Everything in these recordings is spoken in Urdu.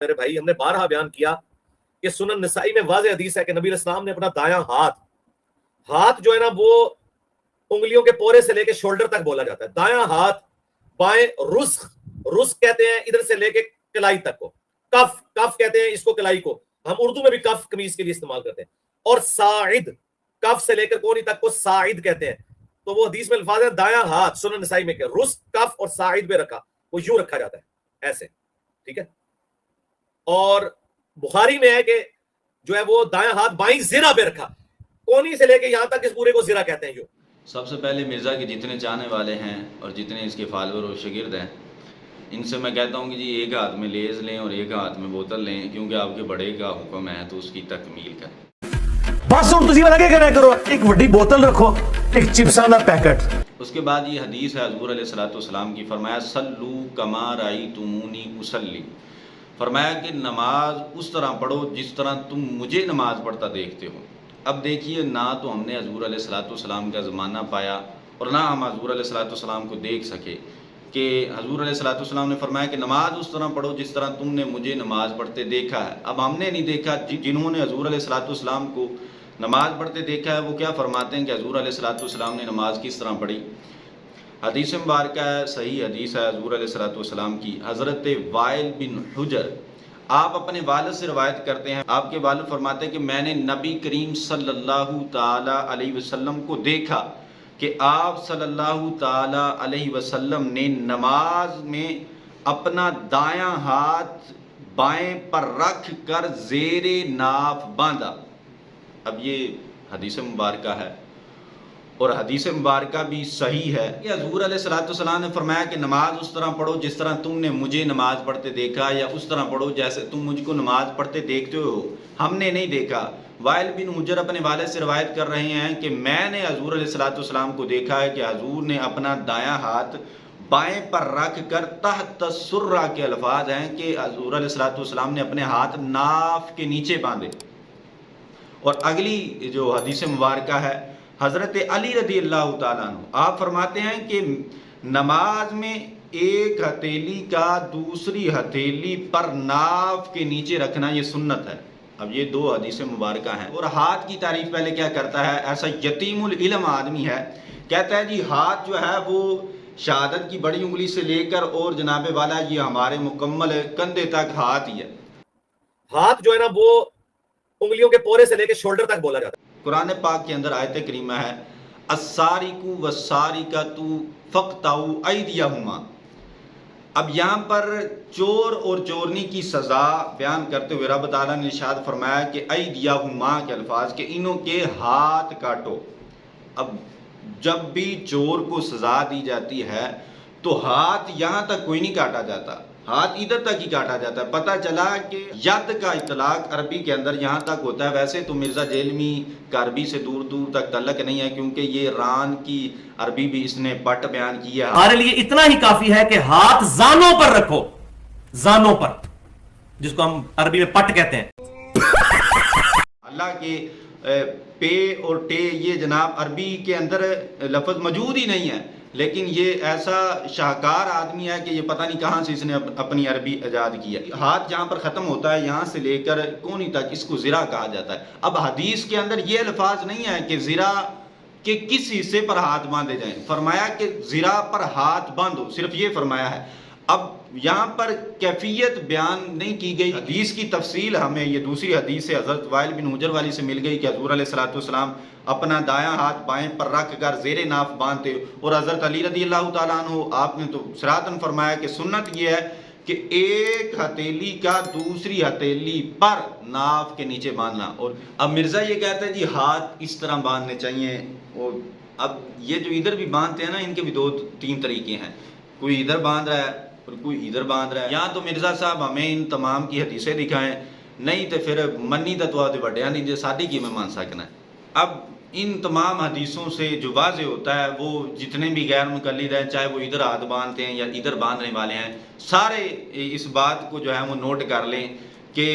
میرے بھائی ہم نے بارہا بیان کیا کہ سنن نسائی میں واضح حدیث ہے کہ نبی اسلام نے اپنا دایاں ہاتھ جو ہے نا وہ انگلیوں کے پورے سے لے کے شولڈر تک بولا جاتا ہے. دایاں ہاتھ بائیں رزق کہتے ہیں ادھر سے لے کے کلائی تک کو. کف کہتے ہیں اس کو کلائی کو. ہم اردو میں بھی کف قمیص کے لیے استعمال کرتے ہیں. اور ساعد کف سے لے کر کونی تک کو ساعد کہتے ہیں. تو وہ حدیث میں الفاظ ہے دایاں ہاتھ سنن نسائی میں کہ رزق کف اور ساعد میں رکھا, وہ یوں رکھا جاتا ہے ایسے, ٹھیک ہے. اور بخاری میں ہے کہ جو ہے وہ دایاں ہاتھ بائیں زرہ پہ رکھا, کونی سے لے کے یہاں تک اس پورے کو زرہ کہتے ہیں. جو سب سے پہلے مرزا کے جتنے چاہنے والے ہیں اور جتنے اس کے فالوور اور شاگرد ہیں, ان سے میں کہتا ہوں کہ جی ایک ہاتھ میں لیز لیں اور ایک ہاتھ میں بوتل لیں, کیونکہ آپ کے بڑے کا حکم ہے تو اس کی تکمیل کریں. بس ہوں تسی لگے کرے کرو, ایک وڈی بوتل رکھو, ایک چپساں دا پیکٹ. اس کے بعد یہ حدیث ہے حضور علیہ الصلوۃ والسلام کی, فرمایا صلو کما رأیتمونی اصلی, فرمایا کہ نماز اس طرح پڑھو جس طرح تم مجھے نماز پڑھتا دیکھتے ہو. اب دیکھیے نہ تو ہم نے حضور علیہ الصلوۃ والسلام کا زمانہ پایا اور نہ ہم حضور علیہ الصلوۃ والسلام کو دیکھ سکے کہ حضور علیہ الصلوۃ والسلام نے فرمایا کہ نماز اس طرح پڑھو جس طرح تم نے مجھے نماز پڑھتے دیکھا ہے. اب ہم نے نہیں دیکھا, جنہوں نے حضور علیہ الصلوۃ والسلام کو نماز پڑھتے دیکھا ہے وہ کیا فرماتے ہیں کہ حضور علیہ الصلوۃ والسلام نے نماز کس طرح پڑھی. حدیث مبارکہ ہے, صحیح حدیث ہے حضور علیہ الصلوۃ والسلام کی. حضرت وائل بن حجر آپ اپنے والد سے روایت کرتے ہیں, آپ کے والد فرماتے ہیں کہ میں نے نبی کریم صلی اللہ تعالی علیہ وسلم کو دیکھا کہ آپ صلی اللہ تعالی علیہ وسلم نے نماز میں اپنا دایاں ہاتھ بائیں پر رکھ کر زیر ناف باندھا. اب یہ حدیث مبارکہ ہے اور حدیث مبارکہ بھی صحیح ہے. یہ حضور علیہ الصلوۃ والسلام نے فرمایا کہ نماز اس طرح پڑھو جس طرح تم نے مجھے نماز پڑھتے دیکھا, یا اس طرح پڑھو جیسے تم مجھ کو نماز پڑھتے دیکھتے ہو. ہم نے نہیں دیکھا. وائل بن حجر اپنے والد سے روایت کر رہے ہیں کہ میں نے حضور علیہ الصلوۃ والسلام کو دیکھا ہے کہ حضور نے اپنا دایاں ہاتھ بائیں پر رکھ کر تحت السرہ کے الفاظ ہیں کہ حضور علیہ الصلوۃ والسلام نے اپنے ہاتھ ناف کے نیچے باندھے. اور اگلی جو حدیث مبارکہ ہے حضرت علی رضی اللہ تعالیٰ عنہ, آپ فرماتے ہیں کہ نماز میں ایک ہتھیلی کا دوسری ہتھیلی پر ناف کے نیچے رکھنا یہ سنت ہے. اب یہ دو حدیث مبارکہ ہیں. اور ہاتھ کی تعریف پہلے کیا کرتا ہے, ایسا یتیم العلم آدمی ہے, کہتا ہے جی ہاتھ جو ہے وہ شہادت کی بڑی انگلی سے لے کر اور جناب والا یہ ہمارے مکمل کندھے تک ہاتھ ہی ہے. ہاتھ جو ہے نا وہ انگلیوں کے پورے سے لے کے شولڈر تک بولا جاتا ہے. قرآن پاک کے اندر آیت کریمہ ہے السارق والسارقۃ فاقطعوا ایدیہما. اب یہاں پر چور اور چورنی کی سزا بیان کرتے ہوئے رب تعالیٰ نے ارشاد فرمایا کہ ایدیہما کے الفاظ کہ انہوں کے ہاتھ کاٹو. اب جب بھی چور کو سزا دی جاتی ہے تو ہاتھ یہاں تک کوئی نہیں کاٹا جاتا, ہاتھ ادھر تک ہی کاٹا جاتا ہے. پتہ چلا کہ ید کا اطلاق عربی کے اندر یہاں تک ہوتا ہے. ویسے تو مرزا جیلمی کا عربی سے دور دور تک تعلق نہیں ہے, کیونکہ یہ ران کی عربی بھی اس نے پٹ بیان کی ہے. ہمارے لیے اتنا ہی کافی ہے کہ ہاتھ زانوں پر رکھو, زانوں پر, جس کو ہم عربی میں پٹ کہتے ہیں. اللہ کے پے اور ٹے یہ جناب عربی کے اندر لفظ موجود ہی نہیں ہے, لیکن یہ ایسا شاہکار آدمی ہے کہ یہ پتہ نہیں کہاں سے اس نے اپنی عربی ایجاد کی ہے. ہاتھ جہاں پر ختم ہوتا ہے یہاں سے لے کر کونی تک اس کو زرہ کہا جاتا ہے. اب حدیث کے اندر یہ الفاظ نہیں ہے کہ زرہ کے کس حصے پر ہاتھ باندھے جائیں, فرمایا کہ زرہ پر ہاتھ باندھو, صرف یہ فرمایا ہے. اب یہاں پر کیفیت بیان نہیں کی گئی. حدیث کی تفصیل ہمیں یہ دوسری حدیث سے حضرت وائل بن حجر والی سے مل گئی کہ حضور علیہ الصلوۃ والسلام اپنا دایاں ہاتھ بائیں پر رکھ کر زیر ناف باندھتے, اور حضرت علی رضی اللہ تعالیٰ عنہ آپ نے تو صراحتاً فرمایا کہ سنت یہ ہے کہ ایک ہتھیلی کا دوسری ہتھیلی پر ناف کے نیچے باندھنا. اور اب مرزا یہ کہتا ہے جی ہاتھ اس طرح باندھنے چاہیے, اور اب یہ جو ادھر بھی باندھتے ہیں نا ان کے بھی دو تین طریقے ہیں, کوئی ادھر باندھ رہا ہے اور کوئی ادھر باندھ رہا ہے. یہاں تو مرزا صاحب ہمیں ان تمام کی حدیثیں دکھائیں, نہیں تو پھر منی تو آتے بڑھیا نہیں جو سادی کی میں مان سکنا ہے. اب ان تمام حدیثوں سے جو واضح ہوتا ہے وہ جتنے بھی غیر مقلد ہیں, چاہے وہ ادھر ہاتھ باندھتے ہیں یا ادھر باندھنے والے ہیں, سارے اس بات کو جو ہے وہ نوٹ کر لیں کہ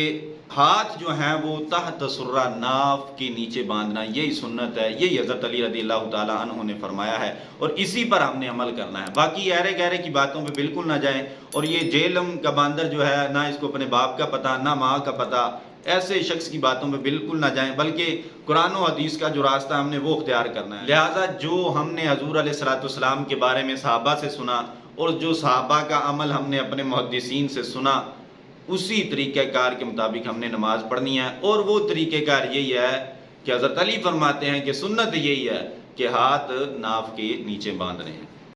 ہاتھ جو ہیں وہ تحت سرہ ناف کے نیچے باندھنا، یہی سنت ہے، یہی حضرت علی رضی اللہ تعالیٰ عنہ نے فرمایا ہے، اور اسی پر ہم نے عمل کرنا ہے۔ باقی ایرے گہرے کی باتوں پہ بالکل نہ جائیں، اور یہ جہلم کا باندر جو ہے، نہ اس کو اپنے باپ کا پتہ نہ ماں کا پتہ، ایسے شخص کی باتوں پہ بالکل نہ جائیں، بلکہ قرآن و حدیث کا جو راستہ ہم نے وہ اختیار کرنا ہے۔ لہٰذا جو ہم نے حضور علیہ السلام کے بارے میں صحابہ سے سنا، اور جو صحابہ کا عمل ہم نے اپنے محدثین سے سنا، اسی طریقہ کار کے مطابق ہم نے نماز پڑھنی ہے۔ اور وہ طریقہ کار یہی ہے کہ حضرت علی فرماتے ہیں کہ سنت یہی ہے کہ ہاتھ ناف کے نیچے باندھنے ہیں۔